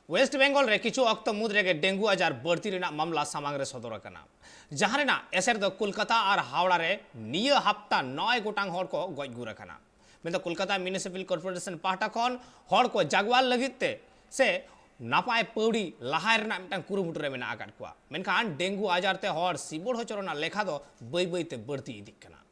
Waste Bengal रे किछु अक्त मुद्रे के डेंगू आजार बढ़ती रेना मामला सामांग रे सदर कना जहां रेना एसर द कोलकाता और हावड़ा रे निय हफ्ता 9 गोटांग हर को गज गुर कना मेन कोलकाता म्यूनिसिपल कॉर्पोरेशन पाहटा खन हर को जागवाल लगिते से नापाय पौड़ी लहाय रेना मिटांग कुरुमुटु रे मेना आकाट कुआ मेनखान डेंगू आजार ते हर सिबोड़ होचरना लेखा दो बई बई ते बढ़ती इदिक कना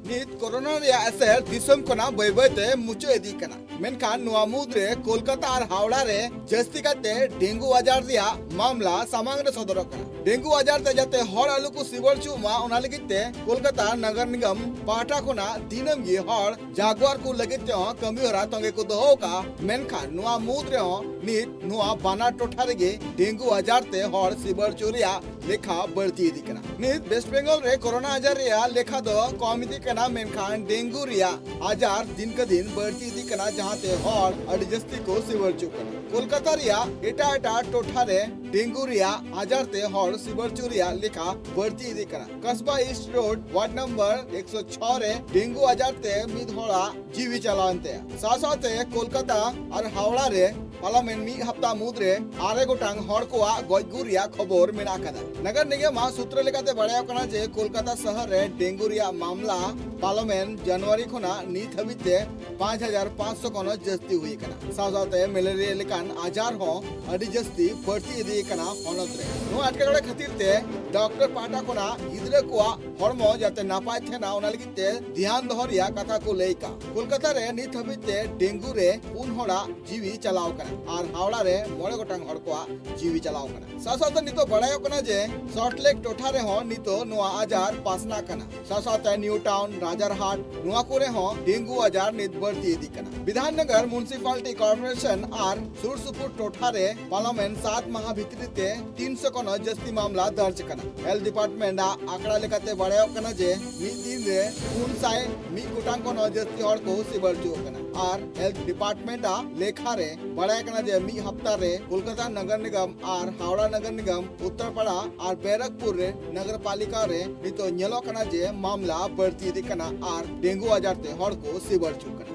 नित कोरोना रिया असर दिसम कोना बय बयते मुचो इदी कना मेनखान नुआ मुद्रे कोलकाता और हावड़ा रे जस्ती काते डेंगू आजार रिया मामला सामांग रे सदर कना डेंगू आजार ते जाते हर आलू को सिवर चुमा ओना लगिते कोलकाता नगर निगम पाटा कोना दिनम ये हर जागवार को लगिते कमी होरा तंगे को दोहो का मेनखान नुआ मुद्रे नित नुआ बाना टोठा रेगे डेंगू आजार ते हर सिवर चोरिया लेखा बढ़ती इदी कना नित वेस्ट बेंगल रे कोरोना आजार रिया लेखा दो कम इदी कना मेनखान डेंगू रिया आजार दिन का दिन बढ़ती इदी कना जहां ते हर अडी जस्ती को सिवर चुकना कोलकाता रिया एटा एटा टोठा रे डेंगू रिया आजार ते हर सिवर चोरिया लेखा बढ़ती इदी कना कस्बा ईस्ट रोड वार्ड नंबर 106 रे डेंगू आजार ते मिधोड़ा जीवी चलावनते साथ कोलकाता और हावड़ा रे पार्लियामेंट मी हफ्ता मुद्रे आरे गोटांग हर कोआ गजगु रिया खबर मेना कदा नगर निगम सूत्र लेकाते बड़ाय कना जे कोलकाता शहर रे डेंगू रिया मामला पार्लियामेंट जनवरी खोना नीत हबिते 5500 कोन जस्ती हुई कना साथाते मलेरिया लेकान आजार हो अडी जस्ती बढ़ती इदी कना होनत रे नो अटकेगड़े खातिर ते डॉक्टर पाटा कोना गिदरे कोआ हरमो जाते नापाय थेना ओना लगिते ध्यान दोहरिया कथा को लेका कोलकाता रे नीत हबिते डेंगू रे पुन होड़ा जीवी चलाव और हावड़ा रे मोड़े गोटांग हर को जीवी चलाव कना सासाते नितो बड़ायो कना जे सॉल्ट लेक टोठा रे हो नितो नुआ आजार पासना कना सासाते न्यू टाउन राजारहाट नुआ कोरे हो डेंगू आजार नित बढ़ती इदी कना विधाननगर म्युनिसिपालिटी कॉर्पोरेशन और सुरसुपुर टोठा रे पार्लियामेंट 7 माह भितरीते 300 कोन जस्ती मामला दर्ज कना हेल्थ डिपार्टमेंट आंकड़ा लेकाते बड़ायो कना जे मी दिन रे पुन साय मी गोटांग कोन जस्ती हर को सिबर जो कना और हेल्थ डिपार्टमेंट लेखा रे बड़ाय कना जे मी हफ्ता रे कोलकाता नगर निगम और हावड़ा नगर निगम उत्तरपाड़ा और बैरकपुर रे नगर पालिका रे नितो नेलो कना जे मामला बढ़ती इदी कना और डेंगू आजार ते हर को सिबर चुकना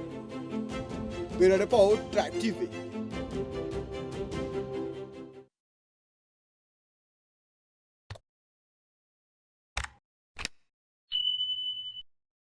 ब्यूरो रिपोर्ट ट्राइब टीवी।